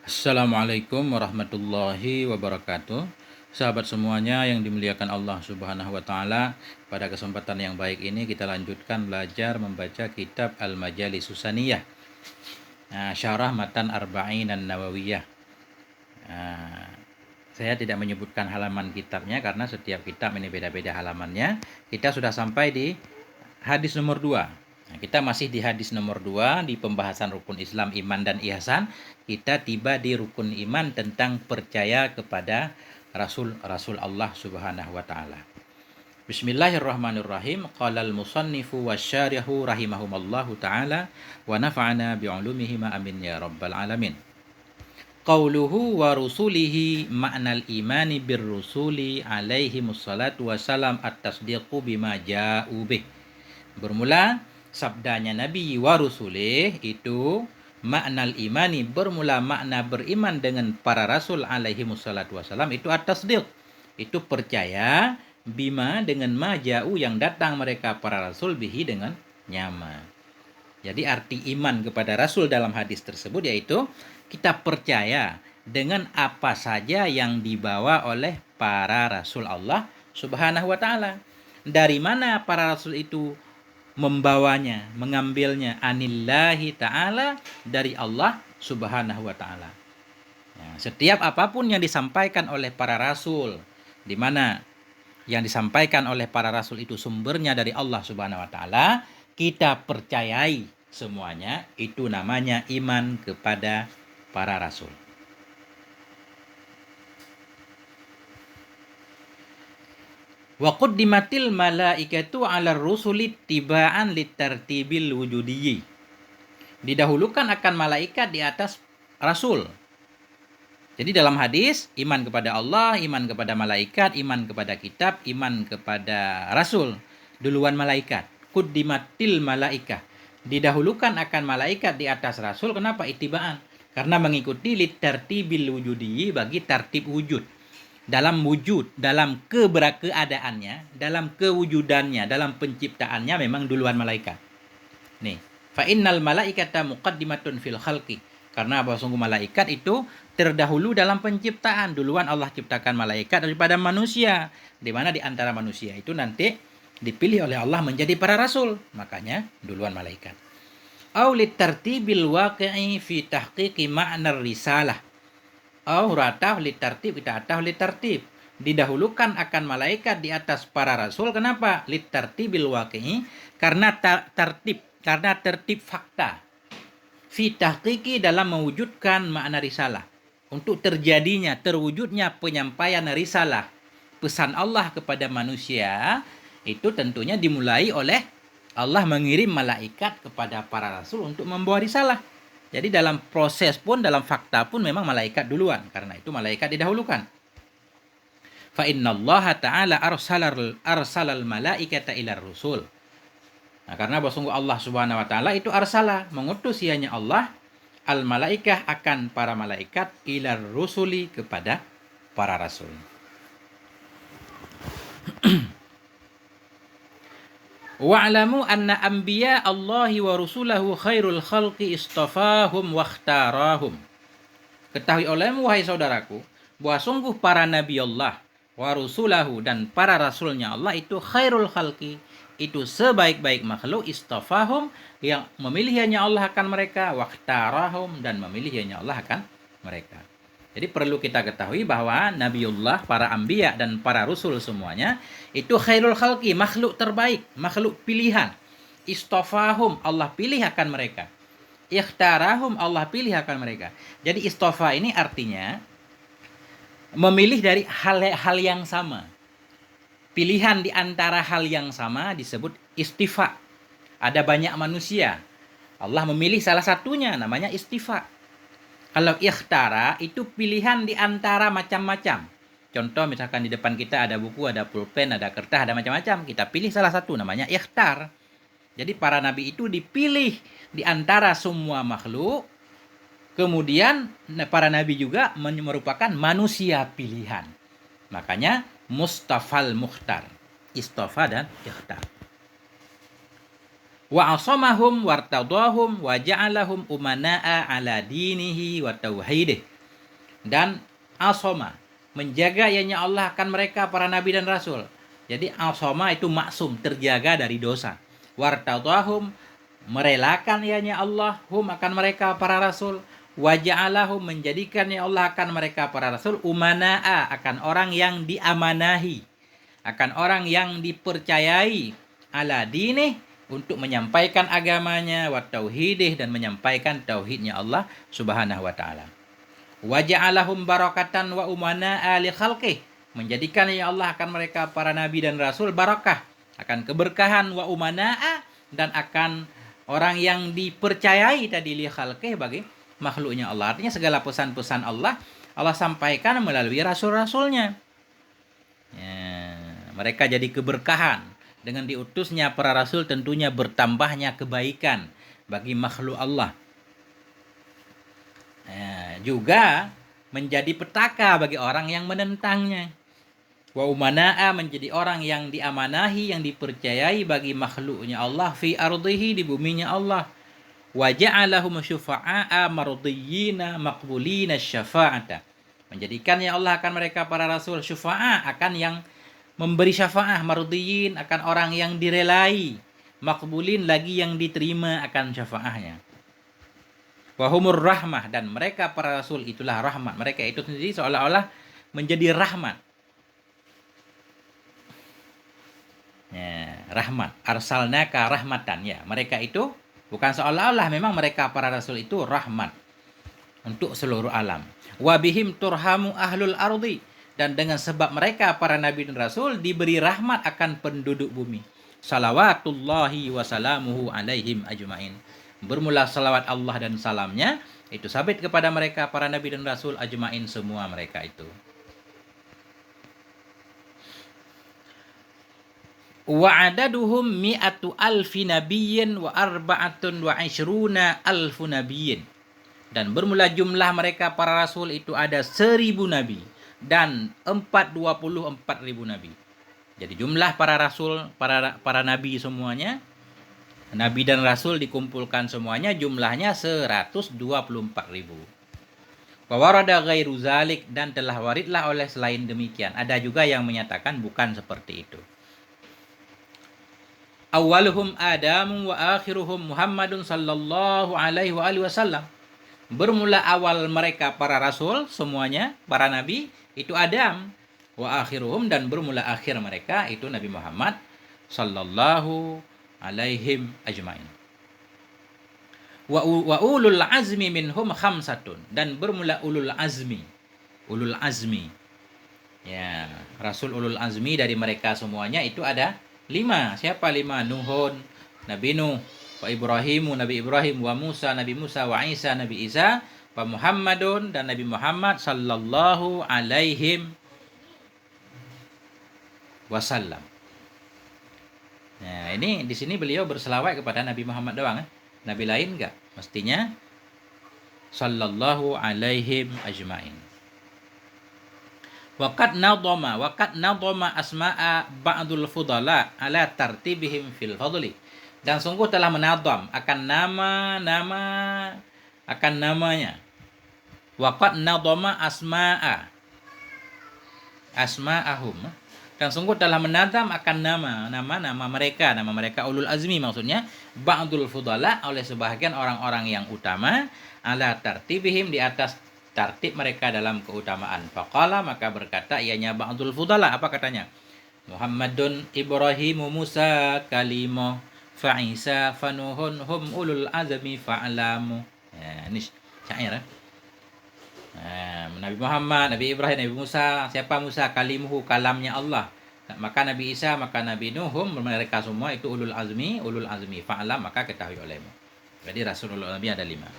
Assalamualaikum warahmatullahi wabarakatuh. Sahabat semuanya yang dimuliakan Allah Subhanahu wa taala, pada kesempatan yang baik ini kita lanjutkan belajar membaca kitab Al-Majalis Susaniyah. Syarah Matan Arba'in An-Nawawiyah. Nah, saya tidak menyebutkan halaman kitabnya karena setiap kitab ini beda-beda halamannya. Kita sudah sampai di hadis nomor 2. Nah, kita masih di hadis nomor 2 di pembahasan rukun Islam, iman dan ihsan. Kita tiba di rukun iman tentang percaya kepada Rasul Allah Subhanahu wa taala. Bismillahirrahmanirrahim. Qala al-musannifu wasyarihu rahimahumallahu taala wa nafa'ana bi'ulumihima amin ya rabbal alamin. Qauluhu wa rusulihi ma'nal imani bir rusuli alaihi mussalatu wassalam at-tasdiqu bima ja'u bih. Bermula sabdanya Nabi wa rusulih itu makna imani, bermula makna beriman dengan para rasul alaihi wassalatu wassalam itu at-tasdiq, itu percaya, bima dengan maja'u yang datang mereka para rasul bihi dengan nyama. Jadi arti iman kepada rasul dalam hadis tersebut yaitu kita percaya dengan apa saja yang dibawa oleh para rasul Allah Subhanahu wa taala. Dari mana para rasul itu membawanya, mengambilnya? Anillahi ta'ala, dari Allah Subhanahu wa ta'ala. Ya, setiap apapun yang disampaikan oleh para rasul, di mana yang disampaikan oleh para rasul itu sumbernya dari Allah Subhanahu wa ta'ala, kita percayai semuanya, itu namanya iman kepada para rasul. Wa quddimatil malaikatu 'ala rusuli tiba'an litartibil wujudiyyi. Didahulukan akan malaikat di atas rasul. Jadi dalam hadis, iman kepada Allah, iman kepada malaikat, iman kepada kitab, iman kepada rasul, duluan malaikat. Quddimatil malaikah. Didahulukan akan malaikat di atas rasul. Kenapa? Ittiba'an. Karena mengikuti litartibil wujudiyyi, bagi tartib wujud. Dalam wujud, dalam keberadaannya, dalam kewujudannya, dalam penciptaannya memang duluan malaikat. Nih, fa innal malaikata muqaddimatun fil khalqi. Karena bahwa sungguh malaikat itu terdahulu dalam penciptaan. Duluan Allah ciptakan malaikat daripada manusia. Di mana di antara manusia itu nanti dipilih oleh Allah menjadi para rasul. Makanya duluan malaikat. Au litartibil waqi'i fi tahqiqi ma'nar risalah. Ratah litartib, itatah litartib. Didahulukan akan malaikat di atas para rasul. Kenapa? Litartibil waqi'i, karena tertib, karena tertib fakta. Fi tahqiqi, dalam mewujudkan makna risalah. Untuk terjadinya, terwujudnya penyampaian risalah, pesan Allah kepada manusia, itu tentunya dimulai oleh Allah mengirim malaikat kepada para rasul untuk membawa risalah. Jadi dalam proses pun, dalam fakta pun memang malaikat duluan. Karena itu malaikat didahulukan. Fa innallaha ta'ala arsalal malaikata ilar rusul. Nah, karena bahwa sungguh Allah Subhanahu wa taala itu arsala, mengutus ianya Allah al malaikah, akan para malaikat, ilar rusuli, kepada para rasul. Wa'lamu anna anbiya Allahi wa rusulahu khairul khalqi istafahum wa ikhtarahum. Ketahui olehmu wahai saudaraku, bahwa sungguh para nabi Allah wa rusulahu, dan para rasulnya Allah itu khairul khalqi, itu sebaik-baik makhluk, istafahum, yang memilih hanya Allah akan mereka, wa ikhtarahum, dan memilih hanya Allah akan mereka. Jadi perlu kita ketahui bahwa Nabiullah, para anbiya dan para rasul semuanya itu khairul khalqi, makhluk terbaik, makhluk pilihan. Istafahum, Allah pilih akan mereka. Ikhtarahum, Allah pilih akan mereka. Jadi istofa ini artinya memilih dari hal yang sama. Pilihan di antara hal yang sama disebut istifa. Ada banyak manusia, Allah memilih salah satunya, namanya istifa. Kalau ikhtara itu pilihan di antara macam-macam. Contoh misalkan di depan kita ada buku, ada pulpen, ada kertas, ada macam-macam. Kita pilih salah satu, namanya ikhtar. Jadi para nabi itu dipilih di antara semua makhluk. Kemudian para nabi juga merupakan manusia pilihan. Makanya Mustafal Mukhtar, istofa dan ikhtar. Wa asamahum wartadahum wa ja'alahum umana'a ala dinihi wa tauhidih. Dan asoma, menjaga ianya Allah akan mereka para nabi dan rasul. Jadi asoma itu maksum, terjaga dari dosa. Wartadahum, merelakan ianya Allah hum akan mereka para rasul. Waja'alahum, menjadikan ya Allah akan mereka para rasul umana'a, akan orang yang diamanahi, akan orang yang dipercayai, ala dinih, untuk menyampaikan agamanya, wa tauhidih, dan menyampaikan tauhidnya Allah Subhanahu wa taala. Wa ja'alahum barakatan wa umana'a li khalqih, menjadikan ya Allah akan mereka para nabi dan rasul barakah, akan keberkahan, wa umana'a, dan akan orang yang dipercayai tadi li khalqih, bagi makhluknya Allah. Artinya segala pesan-pesan Allah sampaikan melalui rasul-rasulnya. Ya, mereka jadi keberkahan. Dengan diutusnya para rasul tentunya bertambahnya kebaikan bagi makhluk Allah. Ya, juga menjadi petaka bagi orang yang menentangnya. Wa umana'a, menjadi orang yang diamanahi, yang dipercayai bagi makhluknya Allah, fi ardihi, di buminya Allah. Wa ja'alahum syufa'a mardiyina maqbulina syafa'ata, menjadikan ya Allah akan mereka para rasul syufa'a, akan yang memberi syafaah, mardiyin, akan orang yang direlai, makbulin, lagi yang diterima akan syafaahnya. Wahumur rahmah, dan mereka para rasul itulah rahmat. Mereka itu sendiri seolah-olah menjadi rahmat. Ya, rahmat. Arsalnaka rahmatan, ya. Mereka itu bukan seolah-olah, memang mereka para rasul itu rahmat untuk seluruh alam. Wabihim turhamu ahlul ardi, dan dengan sebab mereka para nabi dan rasul diberi rahmat akan penduduk bumi. Salawatullahi wasalamuhu alaihim ajmain. Bermula salawat Allah dan salamnya itu sabit kepada mereka para nabi dan rasul ajmain, semua mereka itu. Wa adaduhum mi'atu alfi nabiyyin wa arba'atun wa ishruna alfu nabiyyin. Dan bermula jumlah mereka para rasul itu ada 1000 nabi dan 24.000 nabi. Jadi jumlah para rasul, para nabi semuanya, nabi dan rasul dikumpulkan semuanya jumlahnya 124.000. Wa warada ghairu zalik, dan telah waridlah oleh selain demikian. Ada juga yang menyatakan bukan seperti itu. Awaluhum Adamu wa akhiruhum Muhammadun sallallahu alaihi wa alihi wasallam. Bermula awal mereka para rasul semuanya, para nabi itu Adam, wa akhiruhum, dan bermula akhir mereka itu Nabi Muhammad sallallahu alaihim ajmain. Wa ulul azmi minhum khamsatun, dan bermula ulul azmi. Ulul azmi, ya, rasul ulul azmi dari mereka semuanya itu ada 5. Siapa 5? Nuhun, Nabi Nuh, wa Ibrahimu, Nabi Ibrahim, wa Musa, Nabi Musa, wa Isa, Nabi Isa, wa Muhammadun, dan Nabi Muhammad sallallahu alaihim wasallam. Nah, ini di sini beliau berselawat kepada Nabi Muhammad doang, Nabi lain enggak? Mestinya sallallahu alaihim ajmain. Waqad nadhama asma'a ba'dul fudala ala tartibihim fil fadli. Dan sungguh telah menadham akan nama-nama, akan namanya. Waqad nadhama asma'ahum, dan sungguh telah menadham akan nama mereka ulul azmi, maksudnya ba'dul fudala, oleh sebahagian orang-orang yang utama, ala tartibihim, di atas tartib mereka dalam keutamaan. Faqala, maka berkata ianya ba'dul fudala, apa katanya? Muhammadun Ibrahimu Musa kalimo fa Isa fa Nuhun hum ulul azmi fa'lamu. Ya, ini syair. Nabi Muhammad, Nabi Ibrahim, Nabi Musa. Siapa Musa? Kalimuhu, kalamnya Allah. Maka Nabi Isa, maka Nabi Nuh, mereka semua itu ulul azmi fa'lam, maka ketahui olehmu. Jadi Rasulullah Nabi ada 5.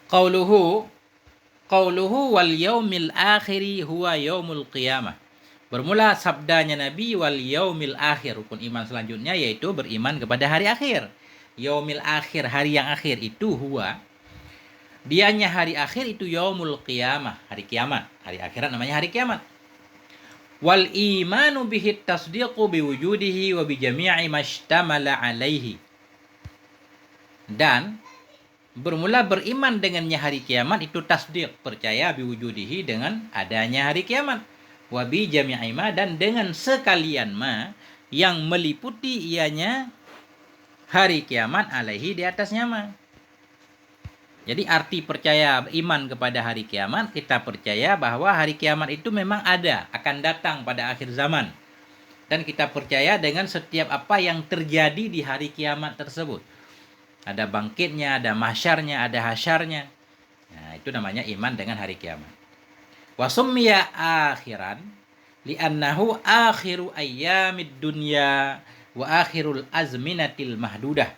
Qauluhu wal yaumil akhiri huwa yaumul qiyamah. Bermula sabdanya Nabi wal yaumil akhir, rukun iman selanjutnya yaitu beriman kepada hari akhir. Yaumil akhir, hari yang akhir itu huwa, dianya hari akhir itu yaumul qiyamah, hari kiamat. Hari akhirat namanya hari kiamat. Wal imanu bihi tasdiqu biwujudihi wa bi jami'i mashtamala alaihi. Dan Bermula beriman dengannya hari kiamat itu tasdiq, percaya biwujudihi dengan adanya hari kiamat. Wa bi jami'i ma, dan dengan sekalian ma yang meliputi ianya hari kiamat alaihi di atasnya ma. Jadi arti percaya iman kepada hari kiamat, kita percaya bahwa hari kiamat itu memang ada, akan datang pada akhir zaman. Dan kita percaya dengan setiap apa yang terjadi di hari kiamat tersebut. Ada bangkitnya, ada mahsyarnya, ada hasyarnya. Nah, itu namanya iman dengan hari kiamat. Wa summiya akhiran li'annahu akhiru ayyamid dunya wa akhirul azminatil mahdudah.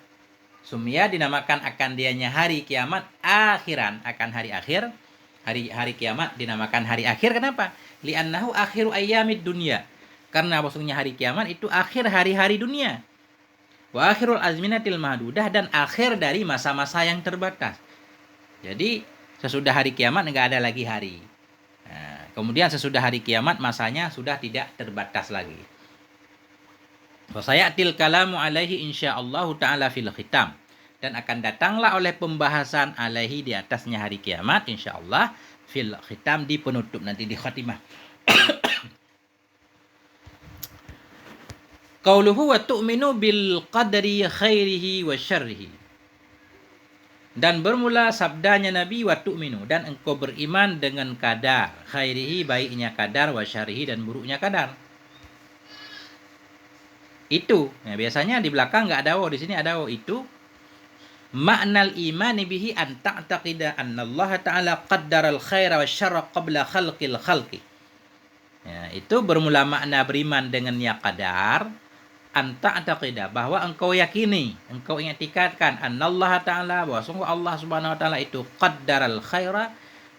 Sumia dinamakan akan dianya hari kiamat akhiran, akan hari akhir. Hari kiamat dinamakan hari akhir, kenapa? Li'annahu akhiru ayyamid dunya. Karena maksudnya hari kiamat itu akhir hari-hari dunia. Wa akhirul azminatil mahdudah, dan akhir dari masa-masa yang terbatas. Jadi sesudah hari kiamat enggak ada lagi hari. Nah, kemudian sesudah hari kiamat masanya sudah tidak terbatas lagi. Wa sayatil kalamu alaihi insyaallah taala fil khitam, dan akan datanglah oleh pembahasan alaihi di atasnya hari kiamat insyaallah fil khitam, di penutup nanti, di khatimah. Qauluhu wa tu'minu bil qadri khairihi wa syarrihi. Dan bermula sabdanya Nabi wa tu'minu, dan engkau beriman dengan kadar, khairihi baiknya kadar, wa syarrihi dan buruknya kadar. Itu, nah, biasanya di belakang enggak ada wa, di sini ada wa. Itu maknal imani bihi an ta'taqida anna Allah ta'ala qaddaral khaira wa syarra qabla khalqil khalqi. Ya, itu bermula makna beriman dengan ya qadar, anta ta'taqida, bahwa engkau yakini, engkau i'tikadkan annallaha ta'ala, bahwa sungguh Allah Subhanahu wa taala itu qaddaral khaira,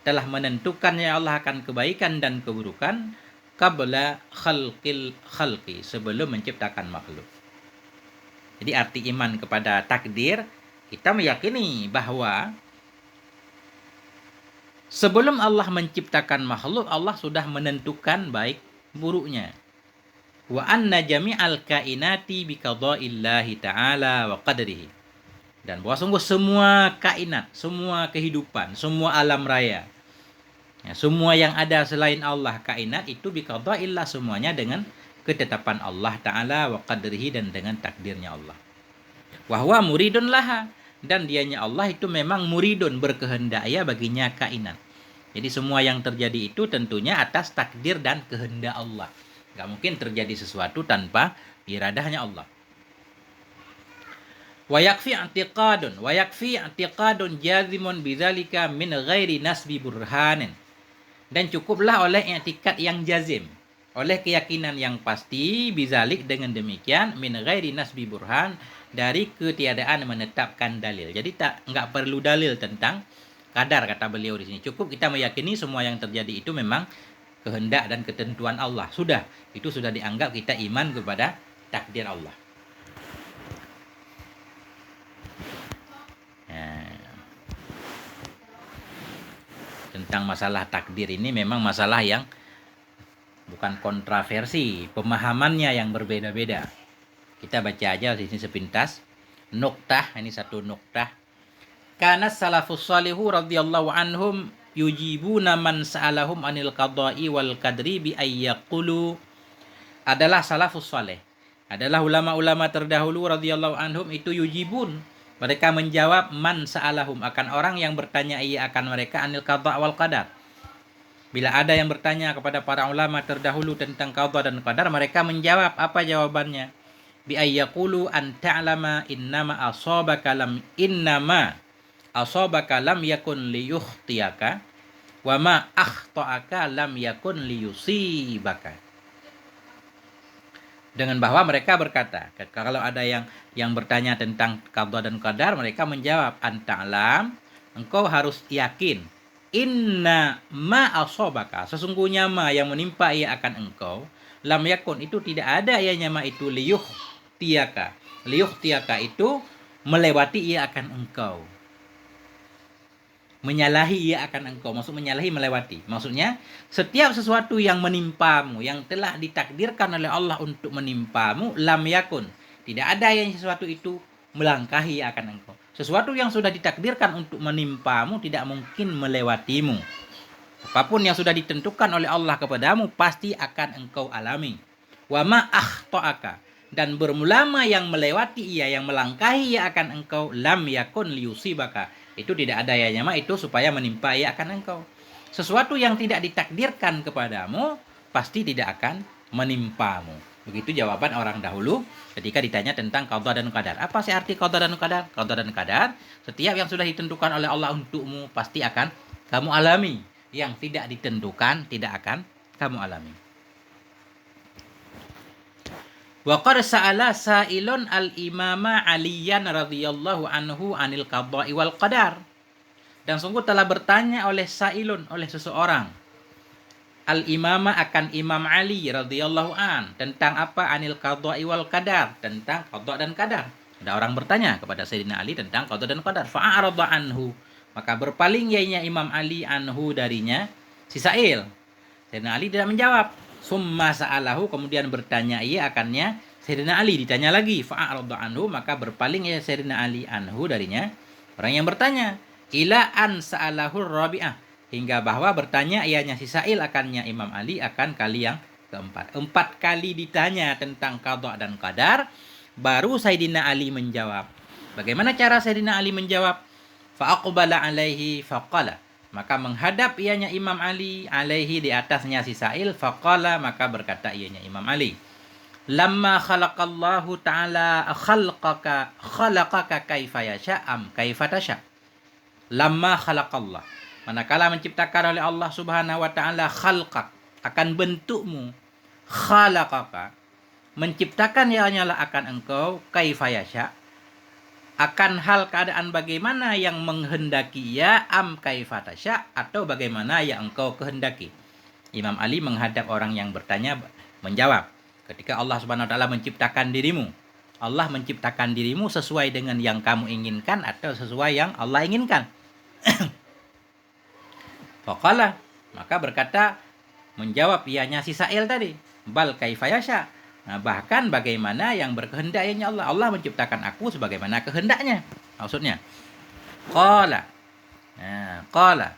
telah menentukan ya Allah akan kebaikan dan keburukan, qabla khalqil khalqi, sebelum menciptakan makhluk. Jadi arti iman kepada takdir, kita meyakini bahwa sebelum Allah menciptakan makhluk, Allah sudah menentukan baik buruknya. Wa anna jami'al kainati biqada'illahi ta'ala wa qadrihi. Dan bahwa sungguh semua kainat, semua kehidupan, semua alam raya, ya, semua yang ada selain Allah kainat itu biqada'illah, semuanya dengan ketetapan Allah Ta'ala wa qadrihi, dan dengan takdirnya Allah. Wa huwa muridun laha, dan dianya Allah itu memang muridun, berkehendak ya baginya kainat. Jadi semua yang terjadi itu tentunya atas takdir dan kehendak Allah. Gak mungkin terjadi sesuatu tanpa iradahnya Allah. Wa yakfi i'tiqadun jazimun bidzalika min ghairi nasbi burhanin. Dan cukuplah oleh i'tikad yang jazim, oleh keyakinan yang pasti, bizalik dengan demikian, min ghairi nasbi burhan, dari ketiadaan menetapkan dalil. Jadi enggak perlu dalil tentang kadar, kata beliau di sini. Cukup kita meyakini semua yang terjadi itu memang kehendak dan ketentuan Allah. Sudah, itu sudah dianggap kita iman kepada takdir Allah. Tentang masalah takdir ini memang masalah yang bukan kontroversi, pemahamannya yang berbeda-beda. Kita baca aja di sini sepintas. Nuktah, ini satu nuktah. Kana salafus salihu radhiyallahu anhum yujibuna man sa'alahum anil qada'i wal qadri bi ayyaqulu. Adalah salafus saleh, adalah ulama-ulama terdahulu radhiyallahu anhum itu yujibun, mereka menjawab man sa'alahum, akan orang yang bertanya ia akan mereka anil qada' wal qadar. Bila ada yang bertanya kepada para ulama terdahulu tentang qada dan qadar, mereka menjawab, apa jawabannya? Bi ayyaqulu an ta'lama innama asabaka lam yakun liyukhtiyaka wa ma akhta'aka lam yakun liyusibaka. Dengan bahwa mereka berkata, kalau ada yang bertanya tentang qada dan qadar, mereka menjawab, anta'lam, engkau harus yakin, inna ma asabaka, sesungguhnya ma yang menimpa ia akan engkau, lam yakun itu tidak ada ianya ma itu liyukhtiyaka. Liyukhtiyaka itu melewati ia akan engkau, menyalahi ia akan engkau. Maksud menyalahi, melewati. Maksudnya setiap sesuatu yang menimpamu, yang telah ditakdirkan oleh Allah untuk menimpamu, lam yakun, tidak ada yang sesuatu itu melangkahi akan engkau, Sesuatu yang sudah ditakdirkan untuk menimpamu tidak mungkin melewatimu. Apapun yang sudah ditentukan oleh Allah kepadamu pasti akan engkau alami. Wa ma akhta'aka, dan bermulama yang melewati ia, yang melangkahi ia akan engkau, lam yakun liyusibaka, itu tidak ada ya nyama itu supaya menimpa ia akan engkau. Sesuatu yang tidak ditakdirkan kepadamu pasti tidak akan menimpamu. Begitu jawaban orang dahulu ketika ditanya tentang qada dan qadar. Apa sih arti qada dan qadar? Qada dan qadar, setiap yang sudah ditentukan oleh Allah untukmu pasti akan kamu alami. Yang tidak ditentukan tidak akan kamu alami. Wa qad sa'ala sa'ilun al-imama Aliyan radhiyallahu anhu anil qada'i wal qadar. Dan sungguh telah bertanya oleh sa'ilun, oleh seseorang, al-imama akan Imam Ali radhiyallahu an, tentang apa? Anil qada'i wal qadar, tentang qada dan qadar. Ada orang bertanya kepada Sayyidina Ali tentang qada dan qadar. Fa'arada anhu, maka berpaling ianya Imam Ali anhu darinya si sa'il. Sayyidina Ali tidak menjawab. Summa sa'alahu, kemudian bertanya ia akannya Sayyidina Ali, ditanya lagi. Fa'arada anhu, maka berpaling ia Sayyidina Ali anhu darinya orang yang bertanya. Ila an sa'alahu rabi'ah, hingga bahwa bertanya ianya si sa'il akannya Imam Ali akan kali yang keempat. 4 kali ditanya tentang qada dan qadar, baru Sayyidina Ali menjawab. Bagaimana cara Sayyidina Ali menjawab? Fa'aqbala alaihi faqala, maka menghadap ianya Imam Ali, alaihi di atasnya si sa'il, faqala, maka berkata ianya Imam Ali, lamma khalaqallahu ta'ala khalaqaka kaifa yasha am kaifa tasha. Lamma khalaqallah, manakala menciptakan oleh Allah subhanahu wa ta'ala, khalqak, akan bentukmu, khalaqaka, menciptakan ialah akan engkau, kaifa yasha, akan hal keadaan bagaimana yang menghendaki ia, am kaifa tasya, atau bagaimana yang engkau kehendaki. Imam Ali menghadap orang yang bertanya menjawab, ketika Allah Subhanahu wa taala menciptakan dirimu, Allah menciptakan dirimu sesuai dengan yang kamu inginkan atau sesuai yang Allah inginkan. Faqala, maka berkata, menjawab ianya si sa'il tadi, bal kaifa yasha. Nah, bahkan bagaimana yang berkehendaknya Allah. Allah menciptakan aku sebagaimana kehendaknya. Maksudnya, qala. Nah, qala.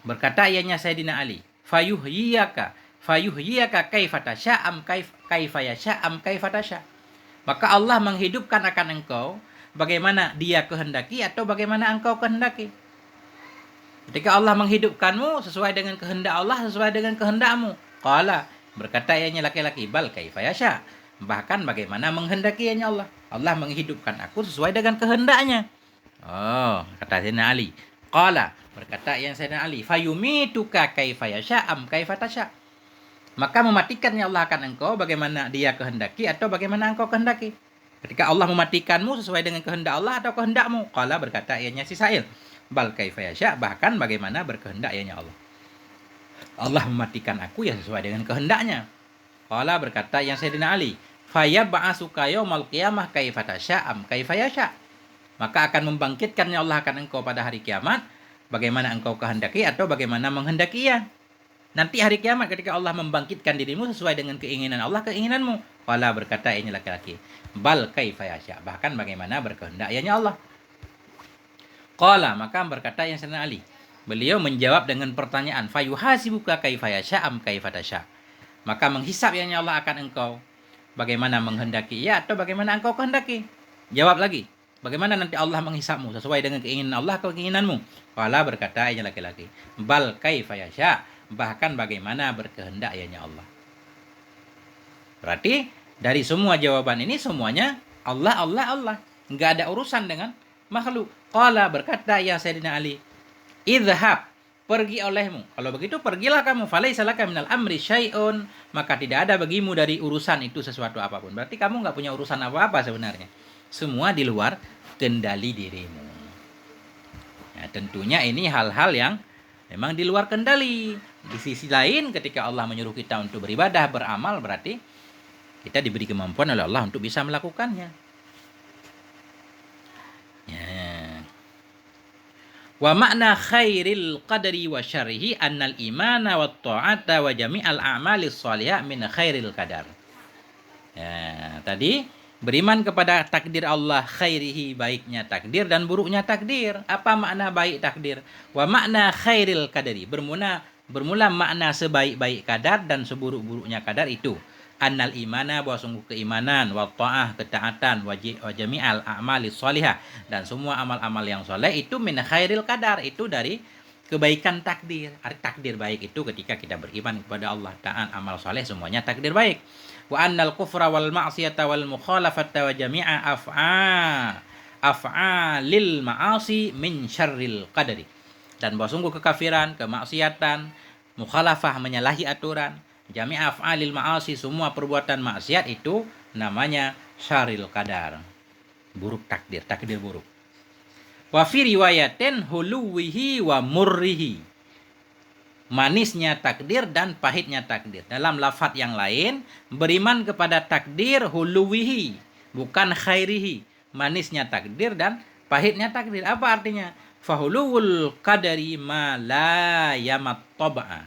Berkata ianya Sayyidina Ali, fayuhyiyaka kaifa tasya am kaifa yasha am kaifa tasya. Maka Allah menghidupkan akan engkau bagaimana dia kehendaki atau bagaimana engkau kehendaki. Ketika Allah menghidupkanmu sesuai dengan kehendak Allah, sesuai dengan kehendakmu. Qala, berkata ianya laki-laki, bal kaifa yasha, bahkan bagaimana menghendaki ianya Allah. Allah menghidupkan aku sesuai dengan kehendaknya. Oh, kata Sayyidina Ali. Qala, berkata yang Sayyidina Ali, fayumituka kaifa yasha am kaifa tasha. Maka mematikannya Allah akan engkau bagaimana dia kehendaki atau bagaimana engkau kehendaki. Ketika Allah mematikanmu sesuai dengan kehendak Allah atau kehendakmu. Qala, berkata ianya si sa'il, bal kaifa yasha, bahkan bagaimana berkehendak ianya Allah. Allah mematikan aku ya sesuai dengan kehendaknya. Qala, berkata yang Sayyidina Ali, fayab'asuka yaumal qiyamah kaifa tasya am kaifa yasha. Maka akan membangkitkannya Allah akan engkau pada hari kiamat bagaimana engkau kehendaki atau bagaimana menghendaki ia. Nanti hari kiamat ketika Allah membangkitkan dirimu sesuai dengan keinginan Allah, keinginanmu. Qala, berkata ini laki-laki, bal kaifa yasha, bahkan bagaimana berkehendak ianya Allah. Qala, maka berkata yang Sayyidina Ali, beliau menjawab dengan pertanyaan, fayuhasibuka kaifa yasha am kaifa tasya. Maka menghisap ianya Allah akan engkau bagaimana menghendaki ia atau bagaimana engkau kehendaki. Jawab lagi, bagaimana nanti Allah menghisapmu sesuai dengan keinginan Allah atau keinginanmu. Qala, berkata ianya laki-laki, bal kaifa yasha, bahkan bagaimana berkehendak ianya Allah. Berarti dari semua jawaban ini semuanya Allah, Allah, Allah. Enggak ada urusan dengan makhluk. Qala, berkata ya Sayyidina Ali, idhhab, pergi olehmu. Kalau begitu pergilah kamu. Falaisa laka minal amri syai'un, maka tidak ada bagimu dari urusan itu sesuatu apapun. Berarti kamu enggak punya urusan apa-apa sebenarnya. Semua di luar kendali dirimu. Ya, tentunya ini hal-hal yang memang di luar kendali. Di sisi lain ketika Allah menyuruh kita untuk beribadah, beramal, berarti kita diberi kemampuan oleh Allah untuk bisa melakukannya. Ya. Wa makna khairil qadri wa syarrihi annal imana wa ta'ata wa jami'al a'malis shalihah min khairil qadar. Ya, tadi Beriman kepada takdir Allah, khairihi, baiknya takdir dan buruknya takdir. Apa makna baik takdir? Wa makna khairil qadari. Bermula makna sebaik-baik kadar dan seburuk-buruknya kadar itu. Annal imana, bahwa sungguh keimanan, wa ta'ah, ketaatan, wa jami'al a'mali sholihah, dan semua amal-amal yang soleh itu min khairil qadar, itu dari kebaikan takdir. Takdir baik itu ketika kita beriman kepada Allah, taat, amal soleh, semuanya takdir baik. Wa annal kufra wal ma'siyata wal mukhalafata wa jami'a af'alil ma'asi min syarril qadari. Dan bahwa sungguh kekafiran, kemaksiatan, mukhalafah, menyalahi aturan, jami'a af'alil ma'asi, semua perbuatan maksiat itu namanya syarril qadar, buruk takdir, takdir buruk. Wa fi riwayatin huluwihi wa murrihi, manisnya takdir dan pahitnya takdir. Dalam lafaz yang lain, beriman kepada takdir huluwihi, bukan khairihi, manisnya takdir dan pahitnya takdir. Apa artinya? Fahuluwul qadari ma la yamat taba'a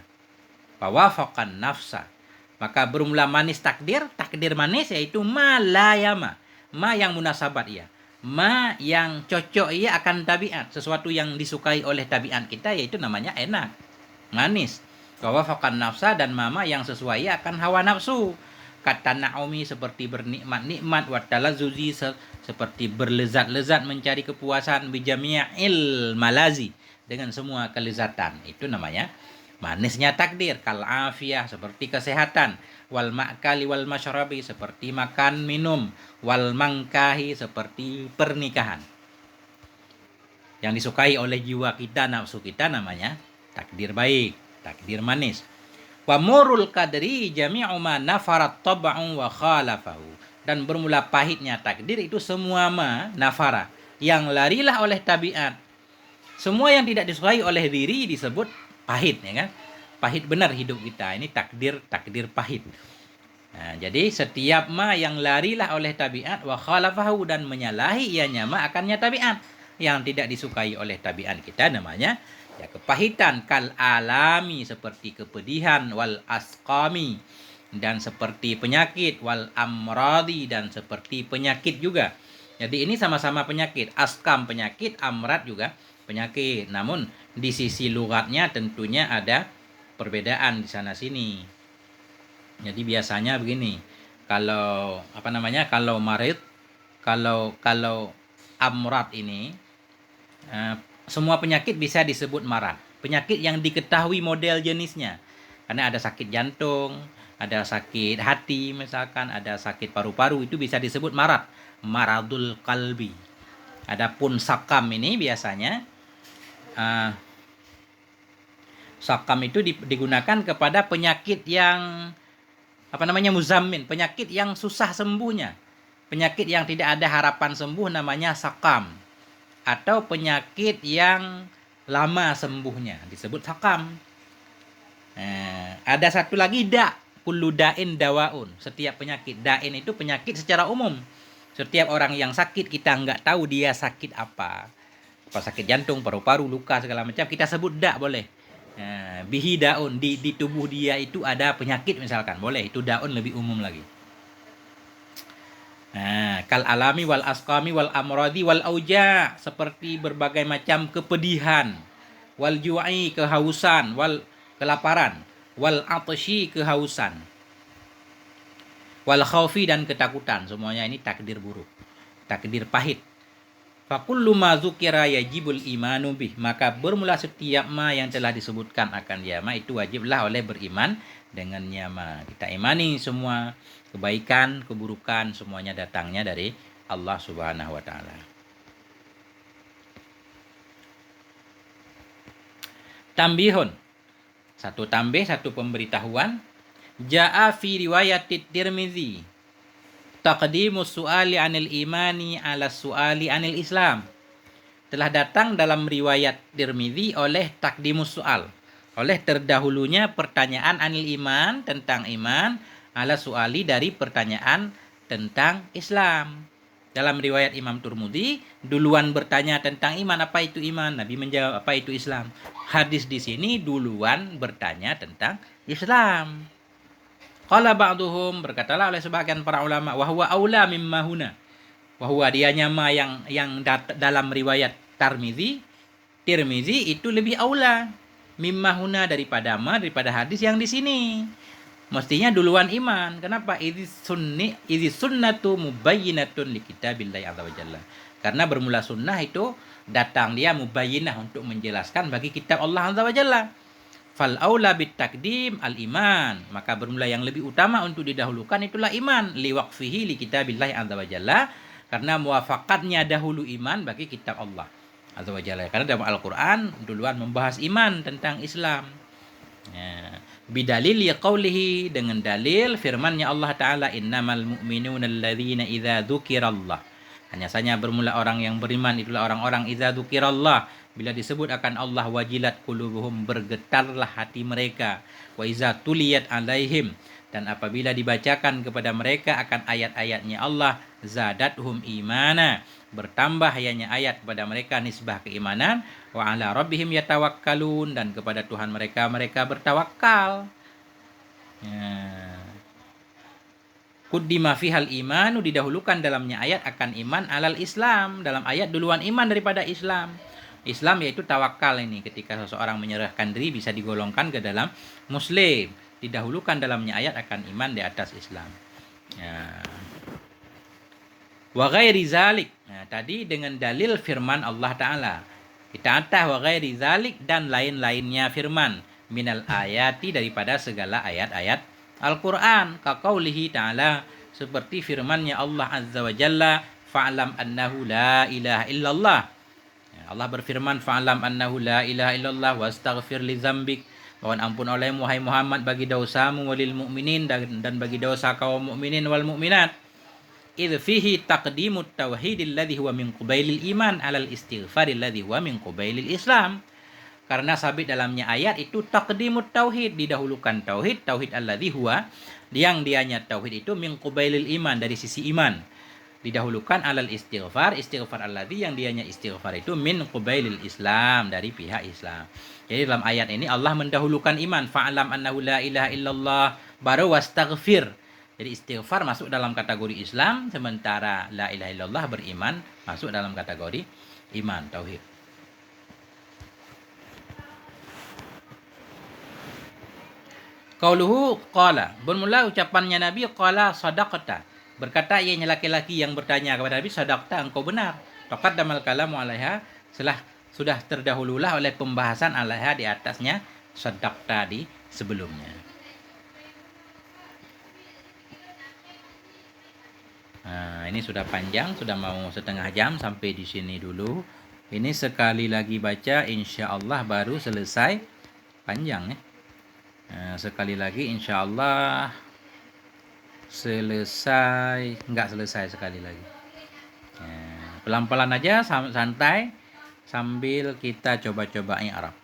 fawafaqan nafsa. Maka bermula manis takdir, takdir manis yaitu ma la yama, ma yang munasabat ia, ma yang cocok ia akan tabiat, sesuatu yang disukai oleh tabiat kita, yaitu namanya enak, manis. Wafaqan nafsa, dan mama yang sesuai akan hawa nafsu. Kata naumi, seperti bernikmat-nikmat, wa talazzuzi, seperti berlezat-lezat, mencari kepuasan, bijami'il malazi, dengan semua kelezatan, itu namanya manisnya takdir. Kal afiyah, seperti kesehatan, wal ma'kali wal masyarabi, seperti makan minum, wal mangkahi, seperti pernikahan. Yang disukai oleh jiwa kita, nafsu kita, namanya takdir baik, takdir manis. Wa murul qadri jami'u ma nafarat tab'u wa khalafahu. Dan bermula pahitnya takdir itu semua ma nafara, yang larilah oleh tabiat. Semua yang tidak disukai oleh diri disebut pahit, ya kan? Pahit benar hidup kita. Ini takdir pahit. Nah, jadi setiap ma yang larilah oleh tabiat, wa khalafahu, dan menyalahi ianya ma akannya tabiat, yang tidak disukai oleh tabiat kita, namanya ya kepahitan. Kal alami, seperti kepedihan, wal asqami, dan seperti penyakit, wal amradi, dan seperti penyakit juga. Jadi ini sama-sama penyakit. Askam penyakit, amrad juga penyakit. Namun di sisi lughatnya tentunya ada perbedaan di sana sini. Jadi biasanya begini, kalau kalau marid, kalau amrad ini, semua penyakit bisa disebut marad. Penyakit yang diketahui model jenisnya. Karena ada sakit jantung, ada sakit hati misalkan, ada sakit paru-paru, itu bisa disebut marad, maradul qalbi. Adapun sakam ini biasanya sakam itu digunakan kepada penyakit yang muzammin, penyakit yang susah sembuhnya, penyakit yang tidak ada harapan sembuh, namanya sakam. Atau penyakit yang lama sembuhnya disebut sakam. Ada satu lagi kullu da'in dawaun, setiap penyakit. Da'in itu penyakit secara umum. Setiap orang yang sakit, kita nggak tahu dia sakit apa sakit jantung, paru-paru, luka, segala macam, kita sebut boleh. Bihi daun, di tubuh dia itu ada penyakit misalkan, boleh, itu daun lebih umum lagi. Kal alami wal asqami wal amradi wal auja, seperti berbagai macam kepedihan, wal ju'i, kehausan, wal kelaparan, wal atshi, kehausan, wal khaufi, dan ketakutan. Semuanya ini takdir buruk, takdir pahit. Fakullu ma dzukira yajibul imanu bih, maka bermula setiap ma yang telah disebutkan akan dia ma, itu wajiblah oleh beriman dengannya ma. Kita imani semua kebaikan, keburukan, semuanya datangnya dari Allah Subhanahu wa taala. Tambihun, satu tambih, satu pemberitahuan. Ja'a fi riwayatit Tirmizi taqdimus su'ali anil imani ala su'ali anil Islam. Telah datang dalam riwayat Tirmizi oleh takdimus su'al, oleh terdahulunya pertanyaan anil iman, tentang iman, ala su'ali, dari pertanyaan tentang Islam. Dalam riwayat Imam Tirmizi duluan bertanya tentang iman, apa itu iman, Nabi menjawab apa itu Islam. Hadis di sini duluan bertanya tentang Islam. Qala ba'duhum, berkatalah oleh sebagian para ulama, wa huwa aula mimma huna. Wa huwa dianya ma yang dalam riwayat Tirmizi itu lebih aula mimma huna daripada hadis yang di sini. Mestinya duluan iman. Kenapa? Idzi sunnatu mubayyinatun li kitabillahi azza wajalla. Karena bermula sunnah itu datang dia mubayyinah untuk menjelaskan bagi kitab Allah azza wajalla. Fal aula bit takdim al iman, maka bermula yang lebih utama untuk didahulukan itulah iman, li waqfihi li kitabillahi azza wajalla, karena muwafaqatnya dahulu iman bagi kitab Allah azza wajalla. Karena dalam Al-Qur'an duluan membahas iman tentang Islam. Ya. Bidalil qaulihi, dengan dalil firman-Nya Allah taala, innamal mu'minuna alladzina idza dzukirallah. Hanya saja bermula orang yang beriman itulah orang-orang idza dzukirallah, bila disebut akan Allah, wajilat qulubuhum, bergetarlah hati mereka, wa iza tuliyat alaihim, dan apabila dibacakan kepada mereka akan ayat-ayatnya Allah, zadathum imana, bertambah ayatnya ayat kepada mereka nisbah keimanan, wa ala rabbihim yatawakkalun, dan kepada Tuhan mereka bertawakal. Ya. Kuddima fihal imanu, didahulukan dalamnya ayat akan iman alal Islam, dalam ayat duluan iman daripada Islam. Islam yaitu tawakal ini, ketika seseorang menyerahkan diri bisa digolongkan ke dalam muslim. Didahulukan dalamnya ayat akan iman di atas Islam. Ya. Wa ghairi zalik. Nah, tadi dengan dalil firman Allah Ta'ala. Kita antah wa ghairi zalik, dan lain-lainnya firman. Minal ayati, daripada segala ayat-ayat Al-Quran. Kaqaulihi ta'ala, seperti firman-Nya Allah Azza wa Jalla, fa'lam annahu la ilaha illallah. Allah berfirman, fa'lam annahu la ilaha illallah wastaghfir li dzambik, mohon ampun olehmu hai Muhammad bagi dosamu, walil mu'minin, dan bagi dosa kaum mukminin wal mukminat. Idz fihi taqdimut tauhidil ladzi huwa min qabailil iman alal istighfaril ladzi huwa min qabailil Islam. Karena sabit dalamnya ayat itu taqdimut tauhid, didahulukan tauhid alladzi huwa, yang dianya tauhid itu min qabailil iman, dari sisi iman. Didahulukan alal istighfar alladzi, yang dianya istighfar itu min qabailil Islam, dari pihak Islam. Jadi dalam ayat ini Allah mendahulukan iman, fa'lam annahu la ilaha illallah, baru wastaghfir. Jadi istighfar masuk dalam kategori Islam, sementara la ilaha illallah, beriman, masuk dalam kategori iman, tauhid. Qauluhu qala, bermula ucapannya Nabi, qala sadaqta, berkata ianya laki-laki yang bertanya kepada Nabi, sadaqta, engkau benar. Taqaddamal kalamu alaiha, sudah terdahululah oleh pembahasan alaiha, di atasnya, sadaqta, di sebelumnya. Nah, ini sudah panjang, sudah mau setengah jam, sampai di sini dulu. Ini sekali lagi baca, insya Allah baru selesai. Panjang ya. Sekali lagi insya Allah selesai, nggak selesai sekali lagi. Pelan-pelan aja, santai, sambil kita coba-coba Arab.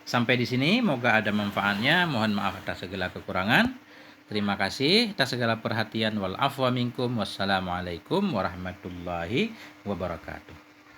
Sampai di sini, moga ada manfaatnya. Mohon maaf atas segala kekurangan. Terima kasih atas segala perhatian. Wal afwa minkum. Wassalamualaikum warahmatullahi wabarakatuh.